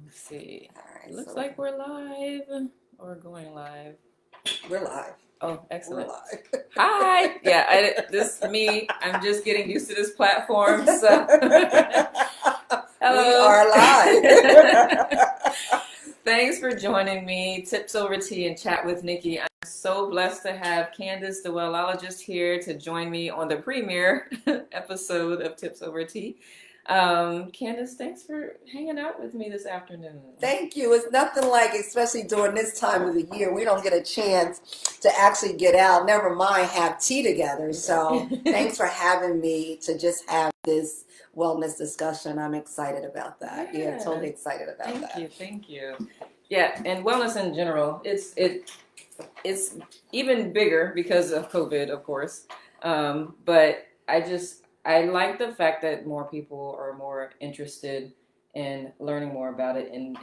Let's see. All right, Looks so like we're live or going live. we're live. Oh, excellent. We're live. Hi. Yeah, this me. I'm just getting used to this platform. So, hello. We are live. Thanks for joining me. Tips over tea and chat with NIKKI. I'm so blessed to have Candice, the Wellologist, here to join me on the premiere episode of Tips Over Tea. Candice, thanks for hanging out with me this afternoon. Thank you. It's nothing like, especially during this time of the year, we don't get a chance to actually get out, never mind have tea together. So thanks for having me to just have this wellness discussion. I'm excited about that. Yeah, totally excited about that. Thank you. Yeah, and wellness in general, it's even bigger because of COVID, of course. But I like the fact that more people are more interested in learning more about it and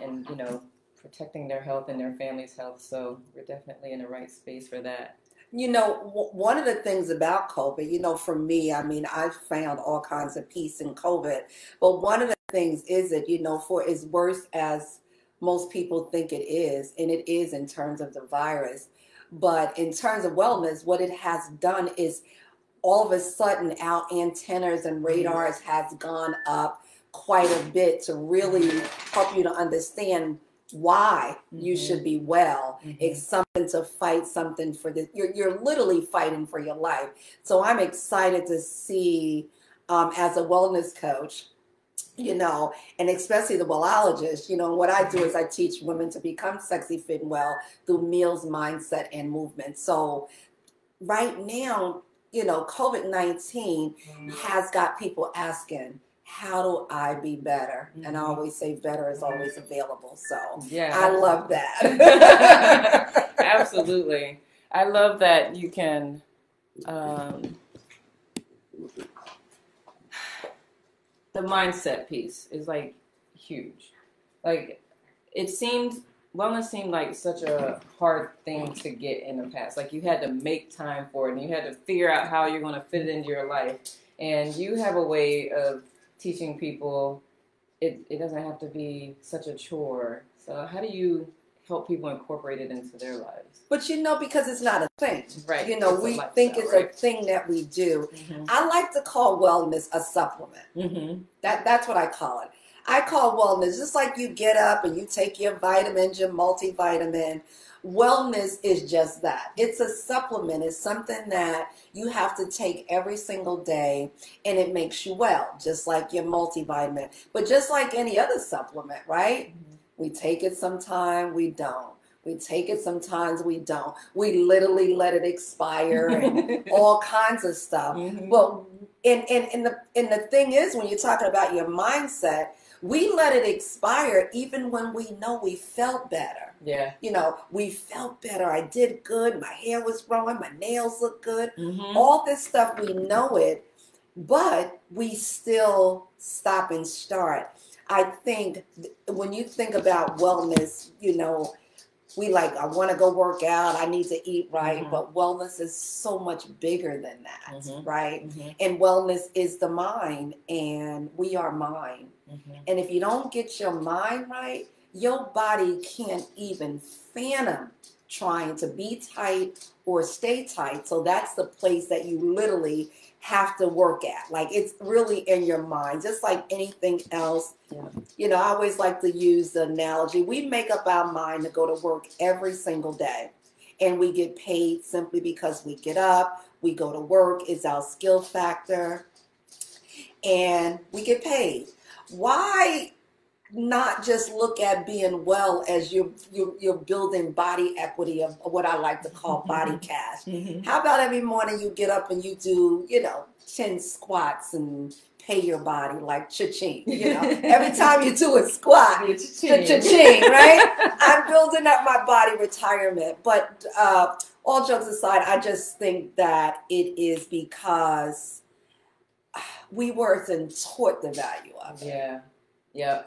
protecting their health and their family's health. So we're definitely in the right space for that. You know, one of the things about COVID, for me, I mean, I've found all kinds of peace in COVID. But one of the things is that, for as worse as most people think it is, and it is in terms of the virus, but in terms of wellness, what it has done is all of a sudden our antennas and radars has gone up quite a bit to really help you to understand why you should be well. It's something to fight something for this. You're literally fighting for your life. So I'm excited to see as a wellness coach, and especially the wellologist, what I do is I teach women to become sexy, fit, and well through meals, mindset, and movement. So right now, COVID-19 has got people asking, how do I be better? And I always say better is always available. So yeah, I love that. Absolutely. I love that you can, the mindset piece is like huge. Like wellness seemed like such a hard thing to get in the past. Like you had to make time for it and you had to figure out how you're going to fit it into your life. And you have a way of teaching people it doesn't have to be such a chore. So how do you help people incorporate it into their lives? But because it's not a thing. Right. We think it's a thing that we do. I like to call wellness a supplement. That's what I call it. I call wellness, just like you get up and you take your vitamins, your multivitamin. Wellness is just that. It's a supplement. It's something that you have to take every single day, and it makes you well, just like your multivitamin. But just like any other supplement, right? We take it sometime, we don't. We take it sometimes, we don't. We literally let it expire and all kinds of stuff. Well, and the thing is, when you're talking about your mindset, we let it expire even when we know we felt better. Yeah. We felt better. I did good. My hair was growing. My nails look good. All this stuff, we know it, but we still stop and start. I think when you think about wellness, I want to go work out. I need to eat right. But wellness is so much bigger than that, right? And wellness is the mind, and we are mind. And if you don't get your mind right, your body can't even fathom trying to be tight or stay tight. So that's the place that you literally have to work at. Like, it's really in your mind, just like anything else. I always like to use the analogy. We make up our mind to go to work every single day, and we get paid simply because we get up, we go to work. It's our skill factor, and we get paid. Why not just look at being well as you're building body equity of what I like to call body cash? How about every morning you get up and you do, 10 squats and pay your body like cha-ching, every time you do a squat, cha-ching, right? I'm building up my body retirement. But all jokes aside, I just think that it is because we weren't taught the value of it. Yeah.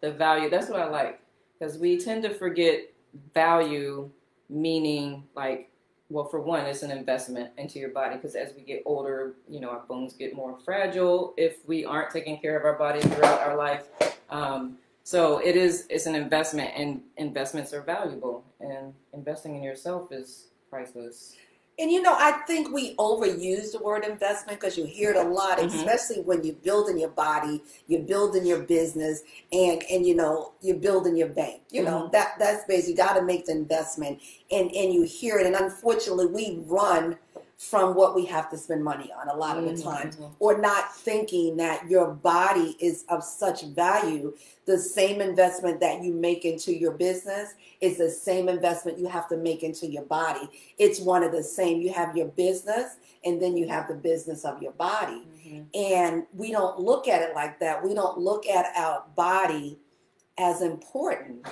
The value. That's what I like. Because we tend to forget value, meaning like, well, for one, it's an investment into your body. Because as we get older, our bones get more fragile if we aren't taking care of our body throughout our life. So it's an investment, and investments are valuable, and investing in yourself is priceless. And you know, I think we overuse the word investment because you hear it a lot, especially when you're building your body, you're building your business, and you know, you're building your bank. You know, that's basically, you got to make the investment, and you hear it. And unfortunately, we run from what we have to spend money on a lot of the time, or not thinking that your body is of such value. The same investment that you make into your business is the same investment you have to make into your body. It's one of the same. You have your business, and then you have the business of your body. And we don't look at it like that. We don't look at our body as important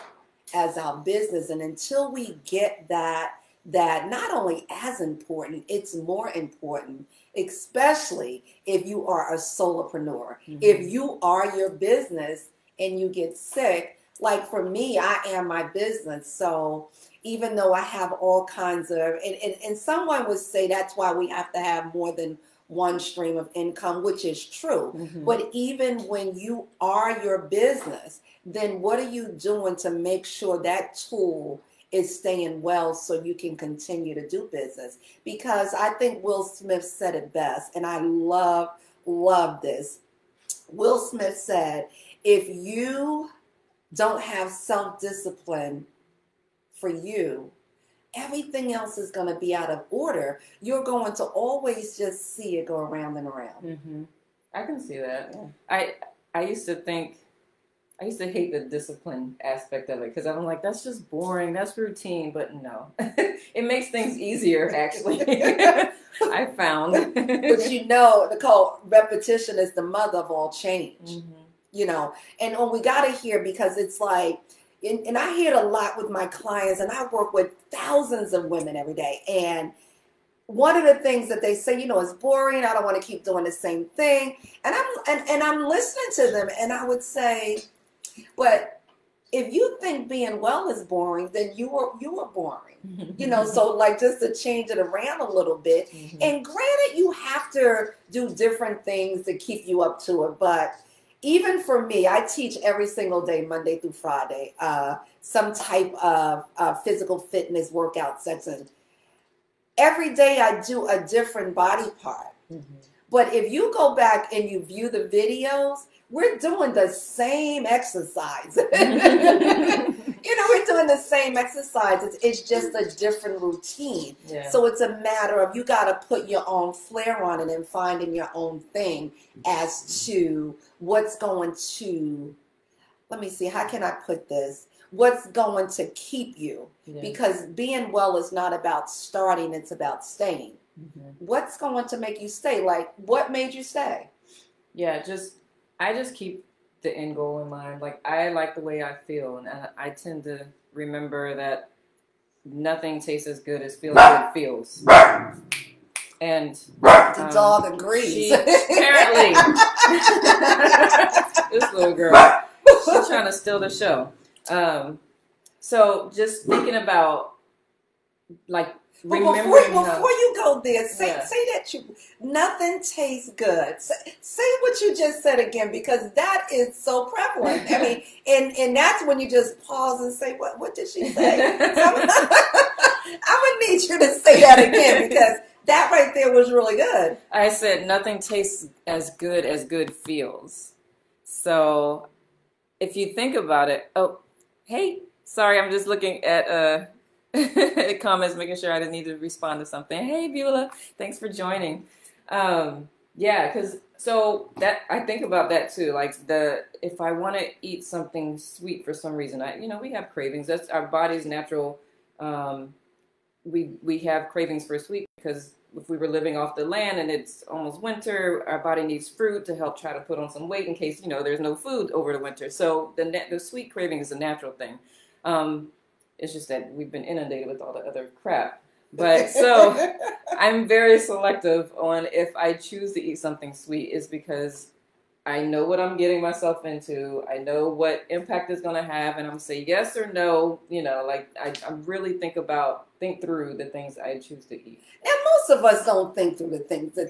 as our business. And until we get that not only as important, it's more important, especially if you are a solopreneur. If you are your business and you get sick, like for me, I am my business. So even though I have all kinds of, and someone would say that's why we have to have more than one stream of income, which is true. But even when you are your business, then what are you doing to make sure that tool is staying well so you can continue to do business? Because I think Will Smith said it best, and I love this. Will Smith said, if you don't have self-discipline for you, everything else is going to be out of order. You're going to always just see it go around and around. I can see that. Yeah. I used to hate the discipline aspect of it because I'm like, that's just boring, that's routine. But no, it makes things easier, actually. I found. But you know, Nicole, repetition is the mother of all change. You know, and we got to hear, because it's like, and I hear it a lot with my clients, and I work with thousands of women every day. And one of the things that they say, you know, is boring. I don't want to keep doing the same thing. And I'm listening to them, and I would say, but if you think being well is boring, then you are boring. You know, so like, just to change it around a little bit. And granted, you have to do different things to keep you up to it. But even for me, I teach every single day, Monday through Friday, some type of physical fitness workout session. Every day I do a different body part. But if you go back and you view the videos, we're doing the same exercise. You know, we're doing the same exercise. It's just a different routine. So it's a matter of, you got to put your own flair on it and finding your own thing as to what's going to, let me see, how can I put this? What's going to keep you? Because being well is not about starting, it's about staying. What's going to make you stay? Like, what made you stay? Yeah, I just keep the end goal in mind. Like, I like the way I feel, and I tend to remember that nothing tastes as good as feeling good feels. And the dog agrees. Apparently, this little girl, she's trying to steal the show. So just thinking about, like, before you go there, say that nothing tastes good. Say what you just said again, because that is so prevalent. I mean, and that's when you just pause and say, what did she say? I would need you to say that again, because that right there was really good. I said nothing tastes as good feels. So if you think about it, oh, hey, sorry, I'm just looking at comments, making sure I didn't need to respond to something. Hey, Beulah, thanks for joining. Yeah, because so that I think about that too. Like, if I want to eat something sweet for some reason, we have cravings. That's our body's natural. We have cravings for sweet because if we were living off the land and it's almost winter, our body needs fruit to help try to put on some weight in case there's no food over the winter. So the sweet craving is a natural thing. It's just that we've been inundated with all the other crap. But so I'm very selective on if I choose to eat something sweet, is because I know what I'm getting myself into. I know what impact it's going to have, and I'm going to say yes or no. Like I really think about think through the things I choose to eat. And most of us don't think through the things that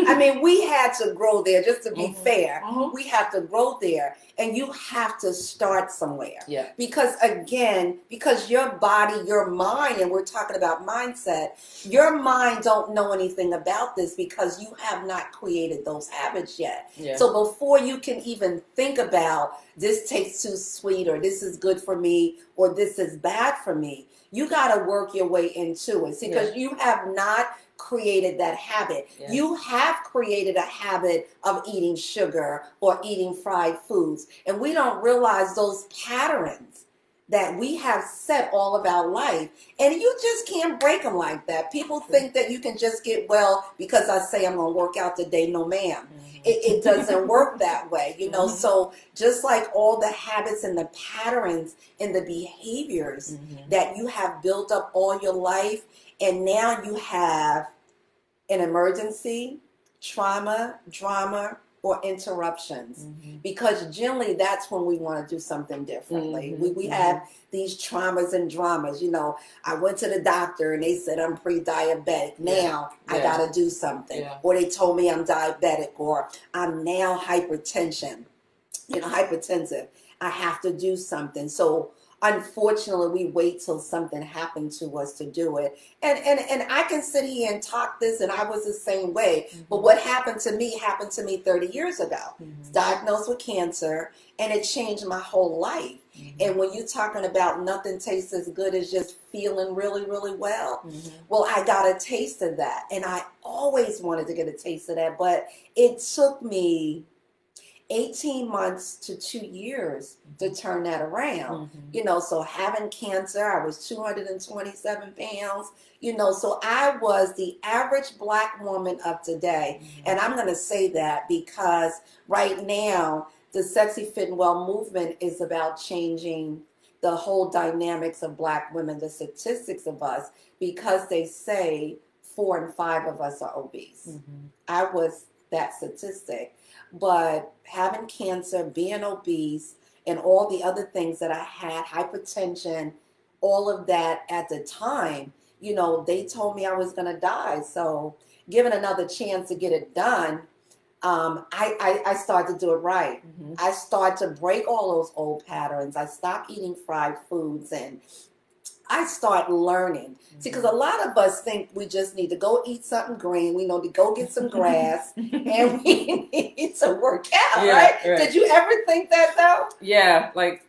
I mean, we had to grow there, just to be fair. We have to grow there, and you have to start somewhere. Yeah. Because again, because your body, your mind, and we're talking about mindset, your mind don't know anything about this because you have not created those habits yet. Yeah. So before you can even think about this tastes too sweet, or this is good for me, or this is bad for me, you got to work your way into it. See, because you have not created that habit. Yeah. You have created a habit of eating sugar or eating fried foods. And we don't realize those patterns that we have set all of our life. And you just can't break them like that. People think that you can just get well because I say I'm going to work out today. No, ma'am. It doesn't work that way, you know. So just like all the habits and the patterns and the behaviors that you have built up all your life, and now you have an emergency, trauma, drama, or interruptions. Because generally that's when we want to do something differently. We have these traumas and dramas. You know, I went to the doctor and they said I'm pre-diabetic. Now I got to do something. Or they told me I'm diabetic, or I'm now hypertension, you know, hypertensive. I have to do something. So unfortunately, we wait till something happened to us to do it. And I can sit here and talk this, and I was the same way. But what happened to me 30 years ago. Diagnosed with cancer, and it changed my whole life. And when you're talking about nothing tastes as good as just feeling really, really well, well, I got a taste of that. And I always wanted to get a taste of that. But it took me 18 months to 2 years to turn that around. You know, so having cancer, I was 227 pounds, you know, so I was the average Black woman of today. And I'm going to say that because right now, the Sexy Fit and Well movement is about changing the whole dynamics of Black women, the statistics of us, because they say 4 in 5 of us are obese. I was that statistic. But having cancer, being obese, and all the other things that I had, hypertension, all of that at the time, you know, they told me I was going to die. So given another chance to get it done, I started to do it right. I started to break all those old patterns. I stopped eating fried foods, and I start learning. See, because a lot of us think we just need to go eat something green. We know to go get some grass, and we need to work out, right? Did you ever think that, though? Yeah, like,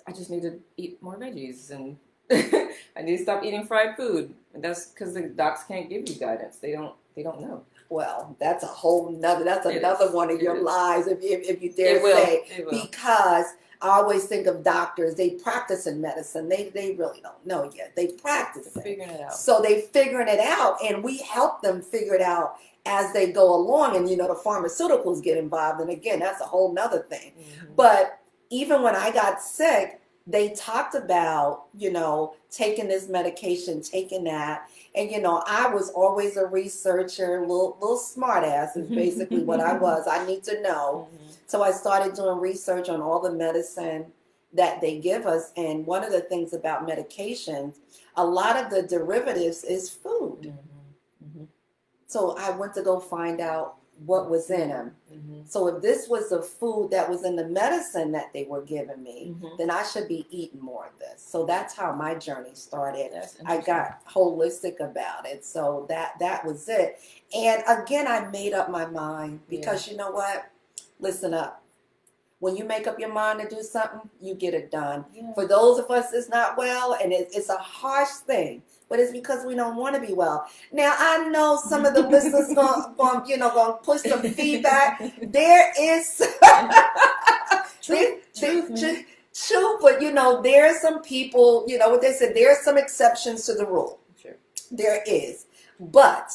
I just need to eat more veggies, and I need to stop eating fried food. And that's because the docs can't give you guidance. They don't know. Well, that's a whole nother, another one of your lies, if you dare say. It will. Because I always think of doctors, they practice in medicine. They really don't know yet. They practice it. Figuring it out. So they figuring it out, and we help them figure it out as they go along. And, you know, the pharmaceuticals get involved. And again, that's a whole nother thing. But even when I got sick, they talked about, you know, taking this medication, taking that. And, you know, I was always a researcher, little smart ass is basically what I was. I need to know. So I started doing research on all the medicine that they give us. And one of the things about medications, a lot of the derivatives is food. So I went to go find out what was in them. So if this was the food that was in the medicine that they were giving me, then I should be eating more of this. So that's how my journey started. I got holistic about it. So that was it. And again, I made up my mind because you know what? Listen up. When you make up your mind to do something, you get it done. For those of us that's not well, and it's a harsh thing, but it's because we don't want to be well. Now, I know some of the listeners going to push some feedback. There is truth, but you know, there are some people, you know what they said, there are some exceptions to the rule. There is. But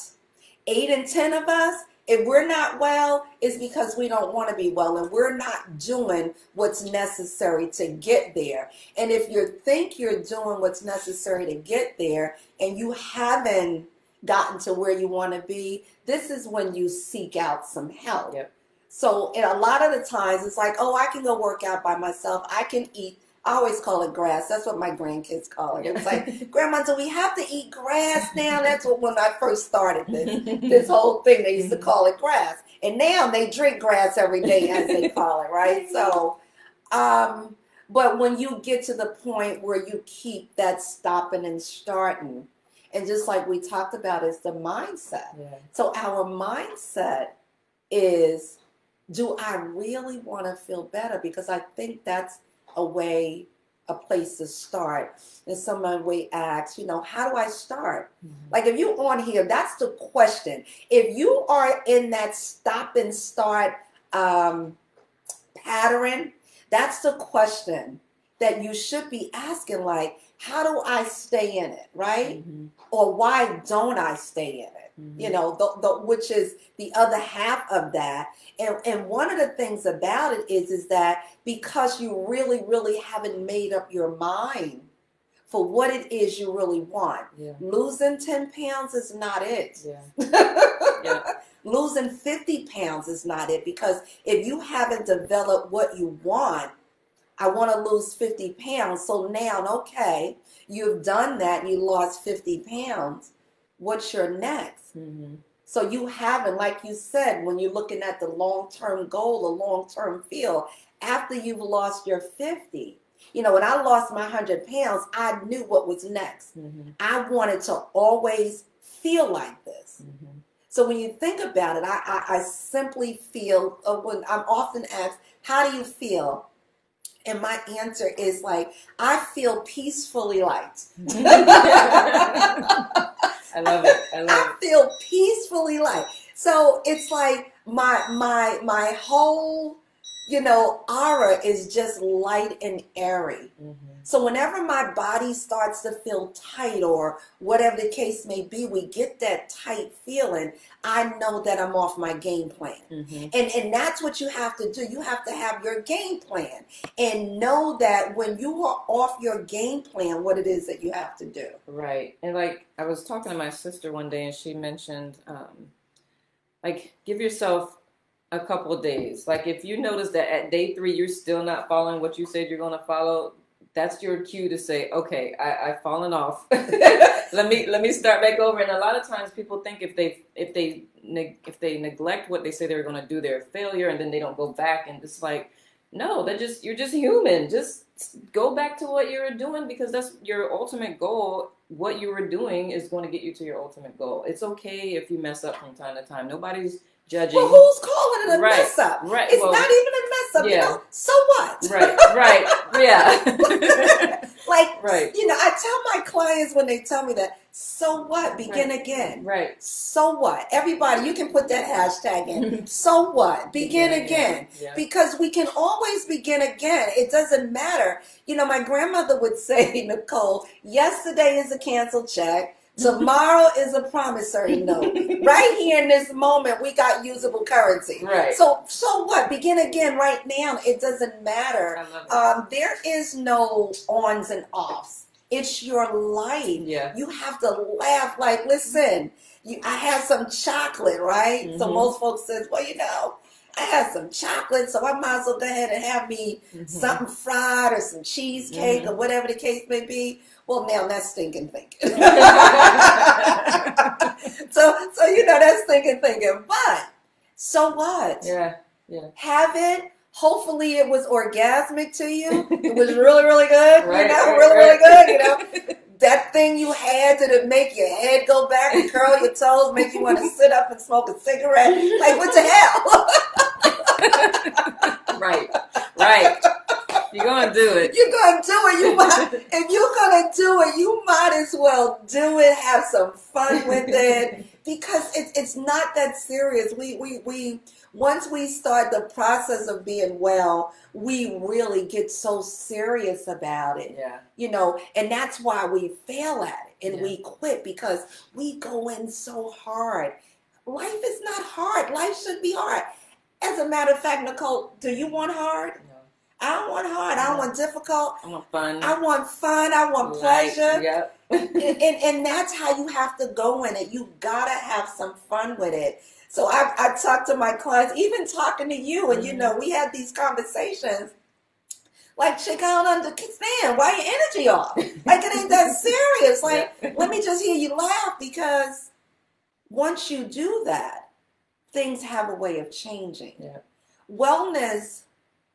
8 in 10 of us, if we're not well, it's because we don't want to be well, and we're not doing what's necessary to get there. And if you think you're doing what's necessary to get there and you haven't gotten to where you want to be, this is when you seek out some help. So, and a lot of the times it's like, oh, I can go work out by myself. I can eat I always call it grass. That's what my grandkids call it. It's like, Grandma, do we have to eat grass now? That's what when I first started this whole thing, they used to call it grass. And now they drink grass every day, as they call it, right? So, but when you get to the point where you keep that stopping and starting, and just like we talked about, is the mindset. Yeah. So our mindset is, do I really want to feel better? Because I think that's a place to start. And someone may ask, how do I start? Mm-hmm. Like if you're on here, that's the question. If you are in that stop and start pattern, that's the question that you should be asking, like, how do I stay in it, right? Mm-hmm. Or why don't I stay in it? Mm-hmm. Which is the other half of that. And one of the things about it is that because you really, really haven't made up your mind for what it is you really want. Yeah. Losing 10 pounds is not it. Yeah. Yeah. Losing 50 pounds is not it. Because if you haven't developed what you want, I want to lose 50 pounds. So now, okay, you've done that. You lost 50 pounds. What's your next? Mm-hmm. So you haven't, like you said, when you're looking at the long-term goal, the long-term feel, after you've lost your 50. When I lost my 100 pounds, I knew what was next. Mm-hmm. I wanted to always feel like this. Mm-hmm. So when you think about it, I simply feel, when I'm often asked, how do you feel? And my answer is like, I feel peacefully light. I love it. I feel peacefully light. So it's like my whole, aura is just light and airy. Mm-hmm. So whenever my body starts to feel tight or whatever the case may be, we get that tight feeling. I know that I'm off my game plan. Mm-hmm. And that's what you have to do. You have to have your game plan and know that when you are off your game plan, what it is that you have to do. Right. And like I was talking to my sister one day and she mentioned, give yourself a couple of days. Like if you notice that at day 3, you're still not following what you said you're going to follow, that's your cue to say, okay, I've fallen off. let me start back over. And a lot of times people think if they neglect what they say they're going to do, they're a failure, and then they don't go back. And it's like, no, you're just human. Just go back to what you were doing, because that's your ultimate goal. What you were doing is going to get you to your ultimate goal. It's okay if you mess up from time to time. Nobody's judging. Well, who's calling it a mess up? Right. It's not even a mess up. Yeah. So what? Right. Yeah. Right. I tell my clients when they tell me that, so what? Begin again. Right. So what? Everybody, you can put that hashtag in. So what? Begin again. Yeah. Because we can always begin again. It doesn't matter. My grandmother would say, Nicole, yesterday is a canceled check. Tomorrow is a promissory note. Right here in this moment, we got usable currency. Right. So what? Begin again right now. It doesn't matter. There is no ons and offs. It's your life. Yeah. You have to laugh. Like, listen, I had some chocolate, right? Mm-hmm. So most folks says, well, I had some chocolate, so I might as well go ahead and have me something fried or some cheesecake or whatever the case may be. Well, now that's thinking. so that's thinking. But so what? Yeah. Have it. Hopefully it was orgasmic to you. It was really, really good. Right, really good. That thing you had to make your head go back and curl your toes, make you want to sit up and smoke a cigarette. Like, what the hell? Right. You're going to do it. You're going to do it. If you're going to do it, you might as well do it. Have some fun with it. Because it's not that serious. We once we start the process of being well, we really get so serious about it. Yeah. And that's why we fail at it and we quit, because we go in so hard. Life is not hard. Life should be hard. As a matter of fact, Nicole, do you want hard? No. I don't want hard. I don't want difficult. I want fun. I want pleasure. Yep. and that's how you have to go in it. You gotta have some fun with it. So I talk to my clients, even talking to you, and we had these conversations. Like, chick, I don't understand. Why your energy off? Like, it ain't that serious. Like, let me just hear you laugh, because once you do that, things have a way of changing. Yeah. Wellness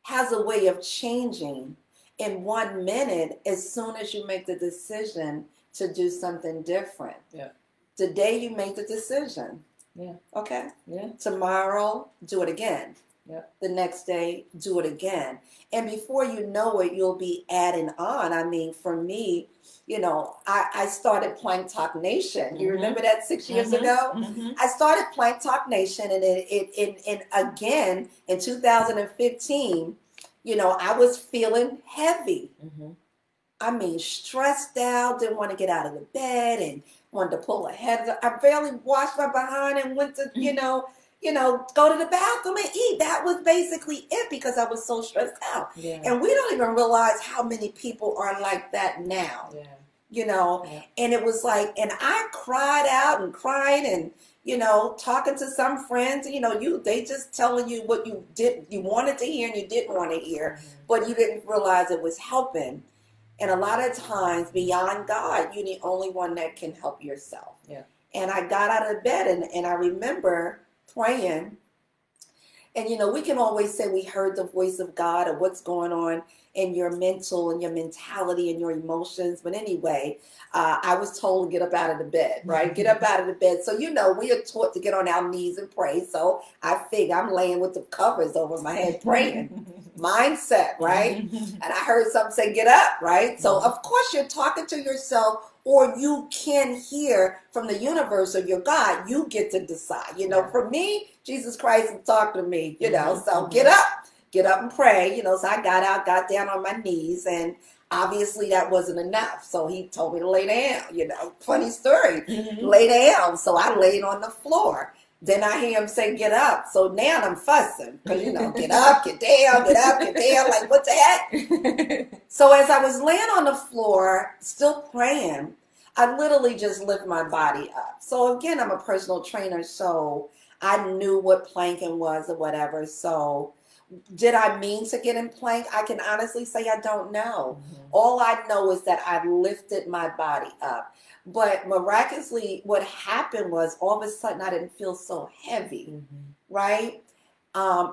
has a way of changing in 1 minute as soon as you make the decision to do something different. Yeah. Today you make the decision. Yeah. Okay? Yeah. Tomorrow, do it again. Yeah. The next day, do it again. And before you know it, you'll be adding on. I mean, for me, you know, I started Plank Talk Nation. You remember that 6 years ago? I started Plank Talk Nation, and it again in 2015, you know, I was feeling heavy. I mean, stressed out, didn't want to get out of the bed, and wanted to pull a head. I barely washed my behind and went to, you know, go to the bathroom and eat. That was basically it, because I was so stressed out. Yeah. And we don't even realize how many people are like that now. Yeah. You know, and it was like, and I cried out and cried, and, you know, talking to some friends, you know, they just telling you what you wanted to hear and you didn't want to hear, but you didn't realize it was helping. And a lot of times, beyond God, you're the only one that can help yourself. Yeah. And I got out of bed, and I remember praying. And, you know, we can always say we heard the voice of God or what's going on in your mental and your mentality and your emotions. But anyway, I was told to get up out of the bed, right? Get up out of the bed. So, you know, we are taught to get on our knees and pray. So I figure I'm laying with the covers over my head praying. Mindset, right? And I heard something say, get up, right? So, of course, you're talking to yourself, or you can hear from the universe or your God. You get to decide. You know, for me, Jesus Christ talked to me, you know, so get up and pray, you know. So I got out, got down on my knees, and obviously that wasn't enough. So he told me to lay down, you know, funny story, lay down. So I laid on the floor. Then I hear him say, get up. So now I'm fussing, because, you know, get up, get down, get up, get down. Like, what the heck? So as I was laying on the floor, still praying, I literally just lift my body up. So again, I'm a personal trainer, so I knew what planking was or whatever. So did I mean to get in plank? I can honestly say I don't know. All I know is that I lifted my body up. But miraculously, what happened was all of a sudden I didn't feel so heavy, right?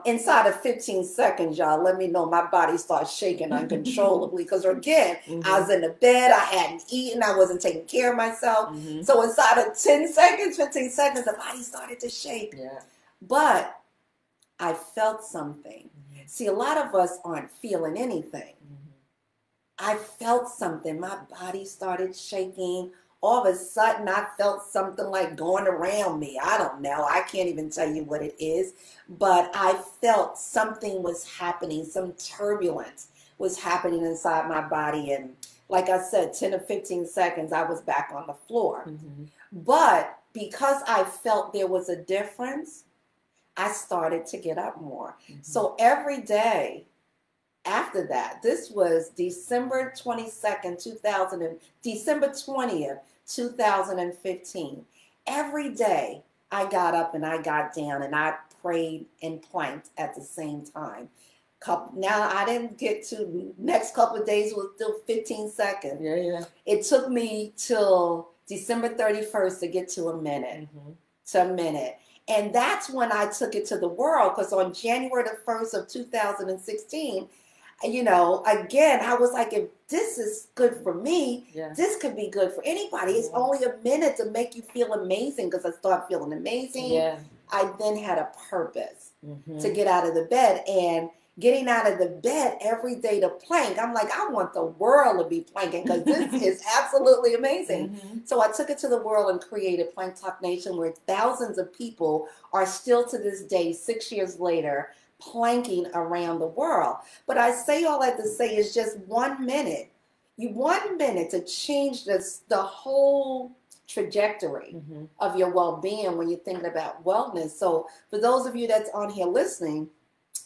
Inside of 15 seconds, y'all, let me know, my body starts shaking uncontrollably, because again, I was in the bed, I hadn't eaten, I wasn't taking care of myself. So inside of 10 seconds, 15 seconds, the body started to shake. But I felt something. See, a lot of us aren't feeling anything. I felt something. My body started shaking. All of a sudden, I felt something like going around me. I don't know. I can't even tell you what it is. But I felt something was happening. Some turbulence was happening inside my body. And like I said, 10 to 15 seconds, I was back on the floor. But because I felt there was a difference, I started to get up more. So every day after that, this was December 22nd, December 20th, 2015. Every day I got up and I got down and I prayed and planked at the same time. Now I didn't get to, next couple of days was still 15 seconds. It took me till December 31st to get to a minute. And that's when I took it to the world, because on January the 1st of 2016, you know, again, I was like, if this is good for me, this could be good for anybody. It's only a minute to make you feel amazing, because I started feeling amazing. I then had a purpose to get out of the bed, and getting out of the bed every day to plank. I'm like, I want the world to be planking, because this is absolutely amazing. So I took it to the world and created Plank Talk Nation, where thousands of people are still to this day, 6 years later, planking around the world. But I say all that to say is just 1 minute. 1 minute to change the whole trajectory of your well-being when you're thinking about wellness. So for those of you that's on here listening,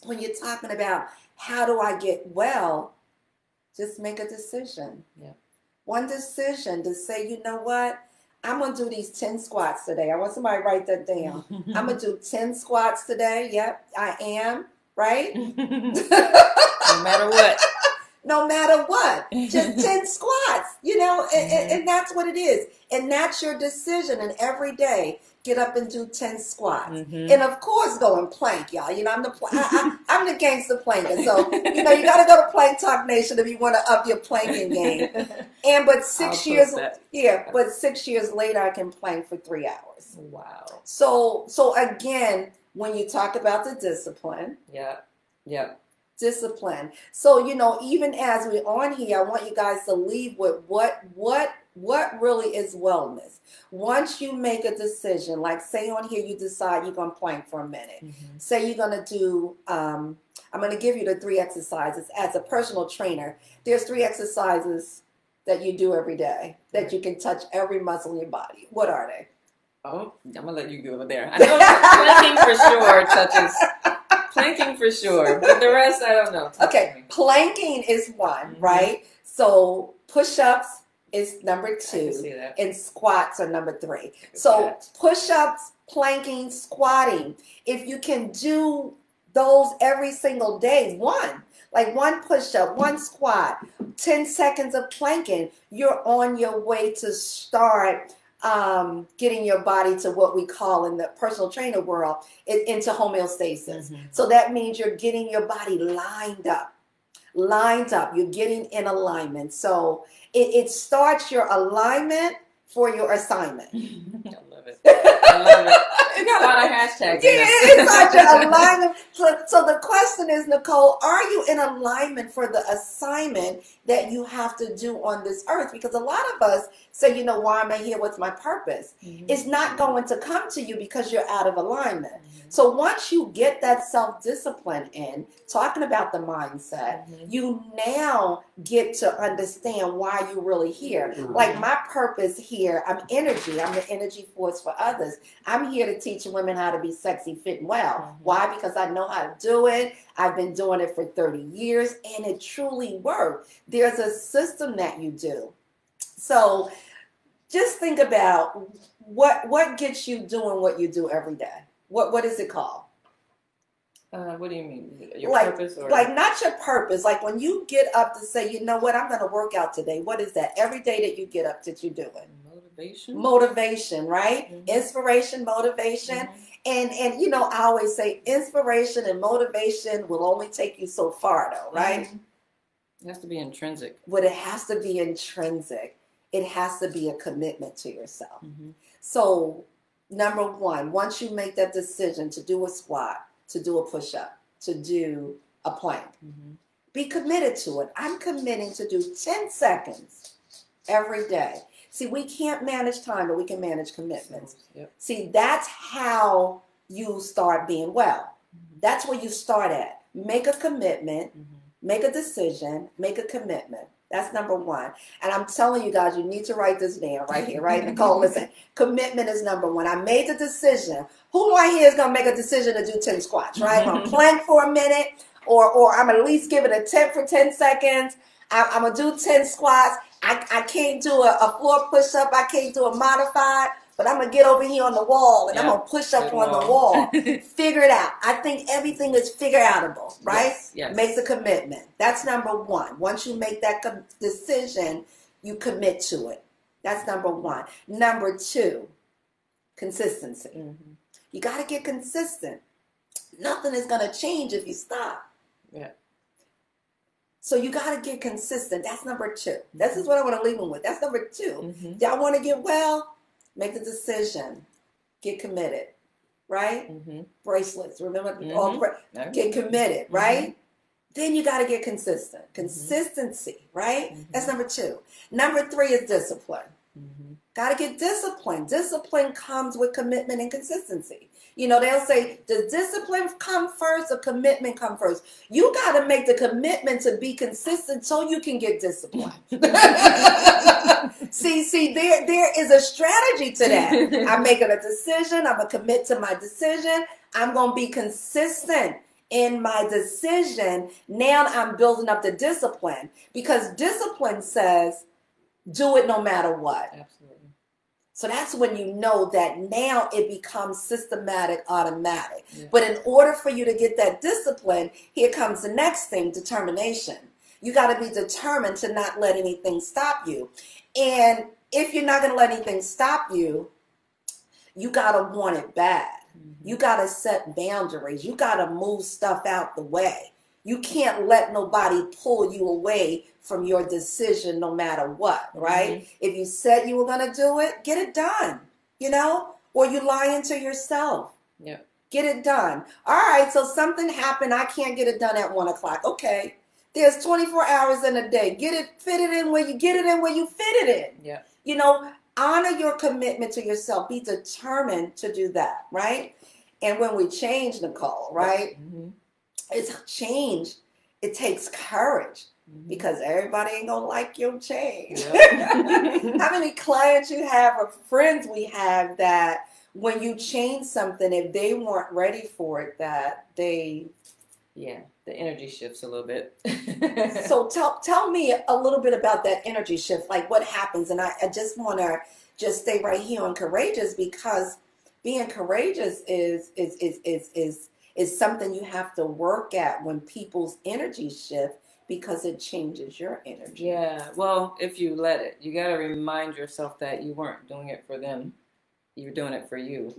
when you're talking about how do I get well, just make a decision. One decision to say, you know what? I'm going to do these 10 squats today. I want somebody to write that down. I'm going to do 10 squats today. Yep, I am. Right? No matter what. no matter what. Just 10 squats, you know, and that's what it is. And that's your decision. And every day, get up and do 10 squats. And of course, go and plank, y'all. You know, I'm the gangster planker. So, you know, you got to go to Plank Talk Nation if you want to up your planking game. And but 6 years, but 6 years later, I can plank for 3 hours. Wow. So again, when you talk about the discipline. Yeah. Discipline. So, you know, even as we're on here, I want you guys to leave with what really is wellness. Once you make a decision, like say on here, you decide you're going to plank for a minute. Say you're going to do, I'm going to give you the 3 exercises. As a personal trainer, there's 3 exercises that you do every day that you can touch every muscle in your body. What are they? Oh, I'm going to let you go over there. I know planking for sure touches. Planking for sure, but the rest I don't know. Okay, planking is one, right? So push-ups is number 2, and squats are number 3. So push-ups, planking, squatting. If you can do those every single day, one push-up, 1 squat, 10 seconds of planking, you're on your way to start getting your body to what we call in the personal trainer world into homeostasis. So that means you're getting your body lined up. You're getting in alignment. So it starts your alignment for your assignment. I love it. I love it. You got a lot of hashtags. It starts your alignment. So the question is, Nicole, are you in alignment for the assignment that you have to do on this earth? Because a lot of us say, you know, why am I here? What's my purpose? It's not going to come to you because you're out of alignment. So once you get that self-discipline in, talking about the mindset, you now get to understand why you're really here. Like my purpose here, I'm energy. I'm the energy force for others. I'm here to teach women how to be sexy, fit, and well. Why? Because I know how to do it. I've been doing it for 30 years, and it truly works. There's a system that you do. So just think about what gets you doing what you do every day. What is it called? What do you mean? Your purpose? Or? Like not your purpose. Like when you get up to say, you know what, I'm going to work out today. What is that? Every day that you get up that you're doing. Motivation, right? Inspiration, motivation. And you know, I always say inspiration and motivation will only take you so far though, right? It has to be intrinsic. But it has to be intrinsic. It has to be a commitment to yourself. So number 1, once you make that decision to do a squat, to do a push-up, to do a plank, be committed to it. I'm committing to do 10 seconds every day. See, we can't manage time, but we can manage commitments. See, that's how you start being well. That's where you start at. Make a commitment, make a decision, make a commitment. That's number 1. And I'm telling you guys, you need to write this down right here, right? Nicole, listen, commitment is number 1. I made the decision. Who right here is going to make a decision to do 10 squats, right? I'm going to plank for a minute, or I'm going to at least give it a 10 for 10 seconds. I'm going to do 10 squats. I can't do a floor push-up. I can't do a modified. But I'm going to get over here on the wall, and I'm going to push up on the wall. Figure it out. I think everything is figure-outable, right? Yes. Make the commitment. That's number 1. Once you make that decision, you commit to it. That's number 1. Number 2, consistency. You got to get consistent. Nothing is going to change if you stop. So you got to get consistent. That's number 2. This is what I want to leave them with. That's number 2. Y'all want to get well? Make the decision. Get committed, right? Bracelets. Remember, get committed, right? Then you got to get consistent. Consistency, right? That's number 2. Number 3 is discipline. Got to get discipline. Discipline comes with commitment and consistency. You know, they'll say, does discipline come first or commitment come first? You got to make the commitment to be consistent so you can get discipline. See, there is a strategy to that. I'm making a decision. I'm going to commit to my decision. I'm going to be consistent in my decision. Now I'm building up the discipline, because discipline says, do it no matter what. Absolutely. So that's when you know that now it becomes systematic, automatic. But in order for you to get that discipline, here comes the next thing, determination. You got to be determined to not let anything stop you. And if you're not going to let anything stop you, you got to want it bad. You got to set boundaries. You got to move stuff out the way. You can't let nobody pull you away from your decision no matter what, right? If you said you were going to do it, get it done, you know? Or you lying to yourself. Yeah. Get it done. All right, so something happened. I can't get it done at 1 o'clock. Okay. There's 24 hours in a day. Fit it in where you get it in where you fit it in. Yeah. You know, honor your commitment to yourself. Be determined to do that, right? And when we change, Nicole, right? It's change. It takes courage because everybody ain't gonna like your change. Yeah. How many clients you have or friends we have that when you change something, if they weren't ready for it, that they... Yeah, the energy shifts a little bit. So tell me a little bit about that energy shift, like what happens. And I just want to just stay right here on courageous, because being courageous is something you have to work at when people's energy shift, because it changes your energy. Yeah, well, if you let it, you got to remind yourself that you weren't doing it for them. You're doing it for you.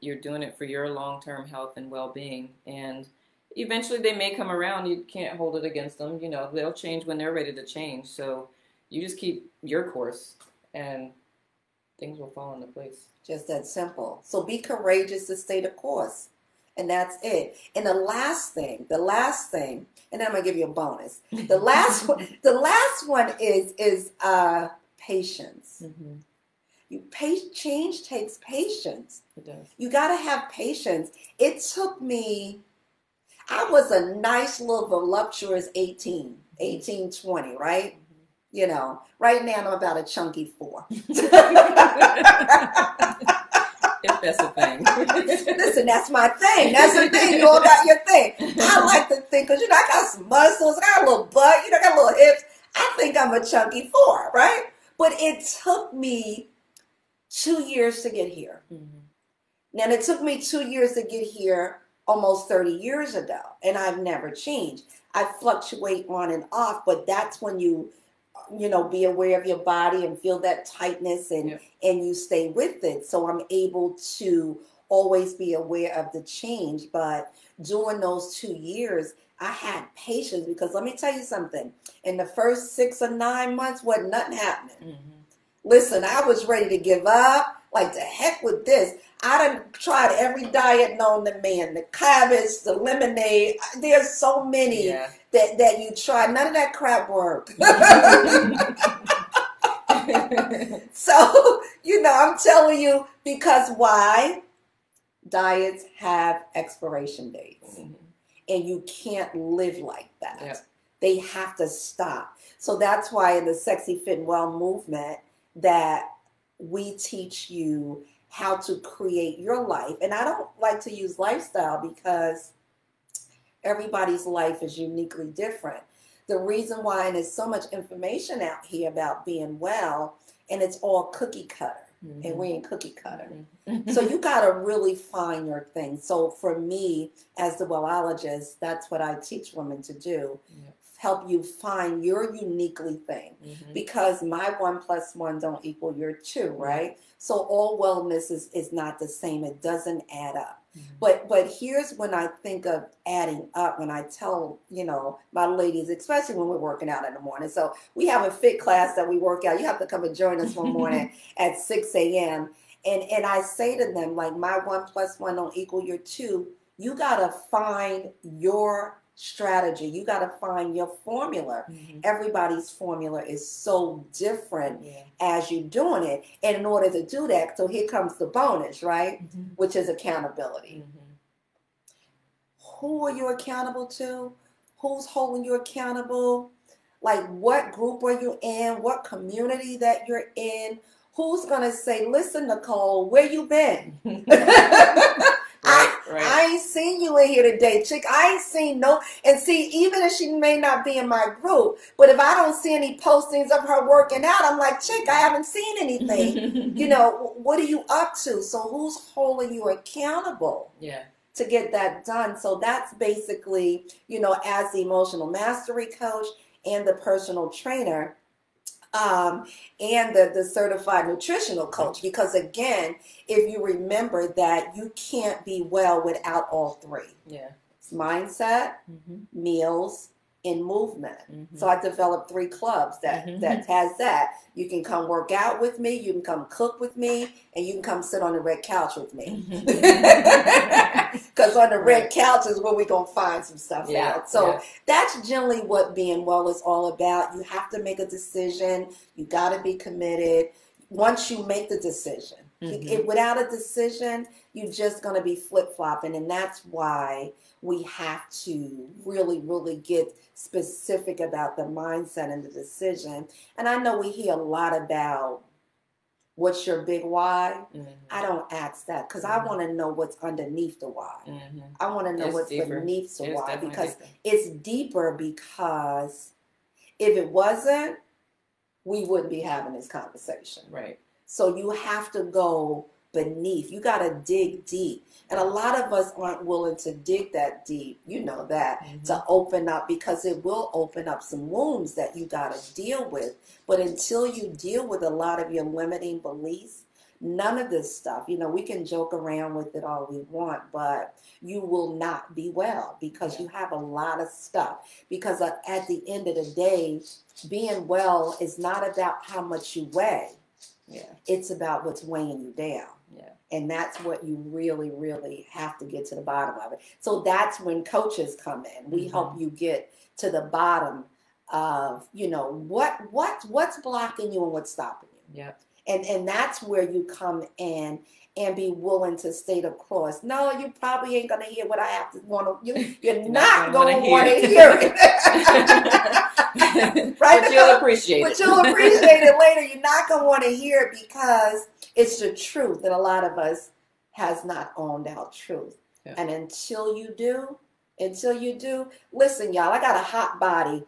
You're doing it for your long-term health and well-being. And eventually they may come around. You can't hold it against them. You know, they'll change when they're ready to change. So you just keep your course and things will fall into place. Just that simple. So be courageous to stay the course. And that's it. And the last thing, and then I'm gonna give you a bonus. The last one is patience. Change takes patience. It does. You gotta have patience. It took me, I was a nice little voluptuous 18, 20, right? You know, right now I'm about a chunky 4. If that's a thing. Listen, that's my thing. That's the thing. You all got your thing. I like to think, because, you know, I got some muscles. I got a little butt. You know, I got little hips. I think I'm a chunky 4, right? But it took me 2 years to get here. Now, it took me 2 years to get here almost 30 years ago, and I've never changed. I fluctuate on and off, but that's when you know, be aware of your body and feel that tightness, and you stay with it. So I'm able to always be aware of the change. But during those 2 years, I had patience, because let me tell you something. In the first 6 or 9 months, wasn't nothing happening. Listen, I was ready to give up. Like, the heck with this. I done tried every diet known to man, the cabbage, the lemonade. There's so many that you try. None of that crap worked. So, you know, I'm telling you, because why? Diets have expiration dates. And you can't live like that. They have to stop. So that's why in the Sexy Fit and Well movement that we teach you how to create your life. And I don't like to use lifestyle, because everybody's life is uniquely different. The reason why, and there's so much information out here about being well, and it's all cookie cutter, and we ain't cookie cutter. So you got to really find your thing. So for me, as the Wellologist, that's what I teach women to do. Help you find your uniquely thing, because my 1 + 1 don't equal your 2, right? So all wellness is not the same. It doesn't add up. But here's when I think of adding up, when I tell, you know, my ladies, especially when we're working out in the morning. So we have a fit class that we work out. You have to come and join us one morning at 6 a.m. And I say to them, like, my 1 + 1 don't equal your 2. You got to find your strategy. You got to find your formula. Everybody's formula is so different as you're doing it. And in order to do that, so here comes the bonus, right? Which is accountability. Who are you accountable to? Who's holding you accountable? Like, what group are you in? What community that you're in? Who's going to say, listen, Nicole, where you been? I ain't seen you in here today, chick. I ain't seen no. And see, even if she may not be in my group, but if I don't see any postings of her working out, I'm like, chick, I haven't seen anything. You know, what are you up to? So who's holding you accountable to get that done? So that's basically, you know, as the emotional mastery coach and the personal trainer, and the certified nutritional coach. Because again, if you remember that you can't be well without all three. Yeah. It's mindset, meals, and movement. So I developed 3 clubs that has that. You can come work out with me, you can come cook with me, and you can come sit on the red couch with me. Because on the red couch is where we're going to find some stuff out. So that's generally what being well is all about. You have to make a decision. You got to be committed. Once you make the decision, without a decision, you're just going to be flip-flopping. And that's why we have to really, really get specific about the mindset and the decision. And I know we hear a lot about what's your big why. I don't ask that because I want to know what's underneath the why. I want to know what's beneath the why, because it's deeper. Because if it wasn't, we wouldn't be having this conversation. Right. So you have to go beneath. You got to dig deep. And a lot of us aren't willing to dig that deep, you know that, to open up, because it will open up some wounds that you got to deal with. But until you deal with a lot of your limiting beliefs, none of this stuff, you know, we can joke around with it all we want, but you will not be well because you have a lot of stuff. Because at the end of the day, being well is not about how much you weigh. It's about what's weighing you down. And that's what you really, really have to get to the bottom of it. So that's when coaches come in. We help you get to the bottom of, you know, what's blocking you and what's stopping you. And that's where you come in and be willing to state across. No, you probably ain't gonna hear what I have to want to. You're not gonna want to hear it. Right? But you'll appreciate it. But you'll appreciate it later. You're not gonna want to hear it because it's the truth, and a lot of us has not owned our truth. And until you do, listen, y'all, I got a hot body.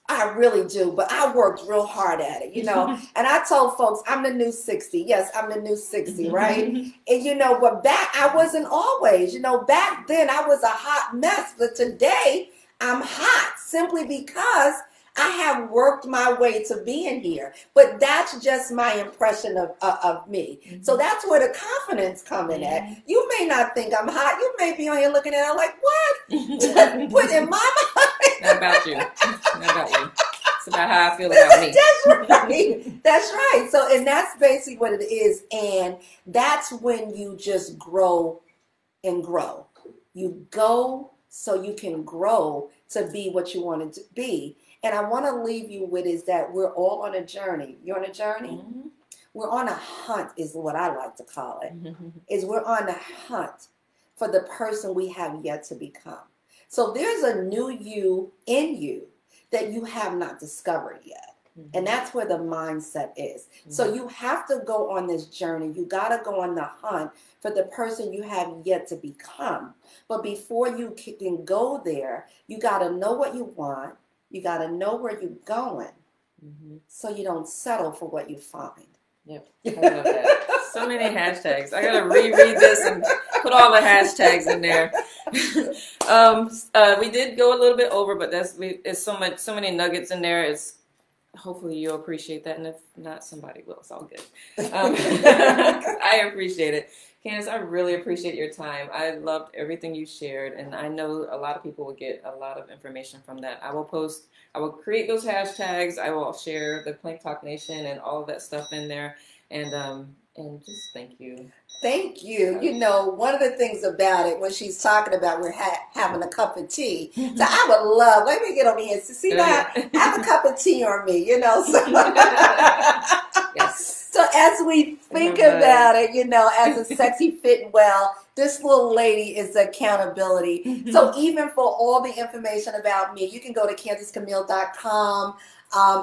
I really do, but I worked real hard at it, you know. And I told folks, I'm the new 60. Yes, I'm the new 60, right? And you know, but back, I wasn't always, you know, back then I was a hot mess, but today I'm hot simply because I have worked my way to being here. But that's just my impression of me. So that's where the confidence coming at. You may not think I'm hot. You may be on here looking at it like, what? What in my mind? Not about you. Not about you. It's about how I feel about me. That's right. That's right. So, and that's basically what it is. And that's when you just grow and grow. You go so you can grow to be what you wanted to be. And I want to leave you with is that we're all on a journey. You're on a journey? We're on a hunt is what I like to call it. Is we're on a hunt for the person we have yet to become. So there's a new you in you that you have not discovered yet. And that's where the mindset is. So you have to go on this journey. You got to go on the hunt for the person you have yet to become. But before you can go there, you got to know what you want. You got to know where you're going so you don't settle for what you find. Yep. I love that. So many hashtags. I got to reread this and put all the hashtags in there. We did go a little bit over, but it's so many nuggets in there. It's hopefully you'll appreciate that, and if not, somebody will. It's all good. I appreciate it. Candice, I really appreciate your time. I loved everything you shared, and I know a lot of people will get a lot of information from that. I will create those hashtags. I will share the Plank Talk Nation and all of that stuff in there, and just thank you. Thank you. You know, one of the things about it, when she's talking about we're having a cup of tea, so I would love, let me get over here. See that? Have a cup of tea on me, you know. So, yes. So as we think about it, you know, as a sexy, fit, and well, this little lady is accountability. So even for all the information about me, you can go to CandiceCamille.com.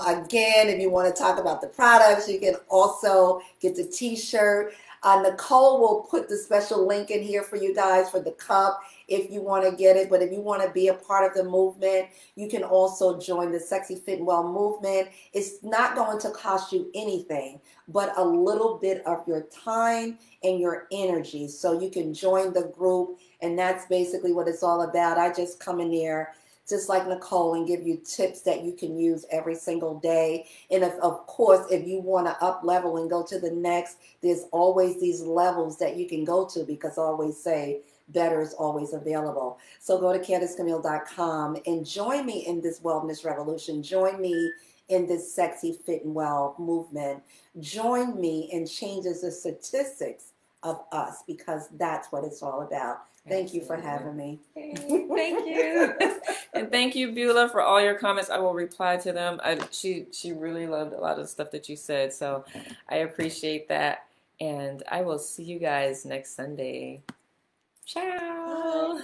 Again, if you want to talk about the products, you can also get the t-shirt. Nicole will put the special link in here for you guys for the cup if you want to get it. But if you want to be a part of the movement, you can also join the Sexy Fit and Well movement. It's not going to cost you anything but a little bit of your time and your energy. So you can join the group, and that's basically what it's all about. I just come in there just like Nicole, and give you tips that you can use every single day. And of course, if you want to up level and go to the next, there's always these levels that you can go to, because I always say better is always available. So go to CandiceCamille.com and join me in this wellness revolution. Join me in this sexy, fit, and well movement. Join me in changing the statistics of us, because that's what it's all about. Thank you for having me. Thank you. And thank you, Beulah, for all your comments. I will reply to them. She really loved a lot of the stuff that you said, so I appreciate that. And I will see you guys next Sunday. Ciao.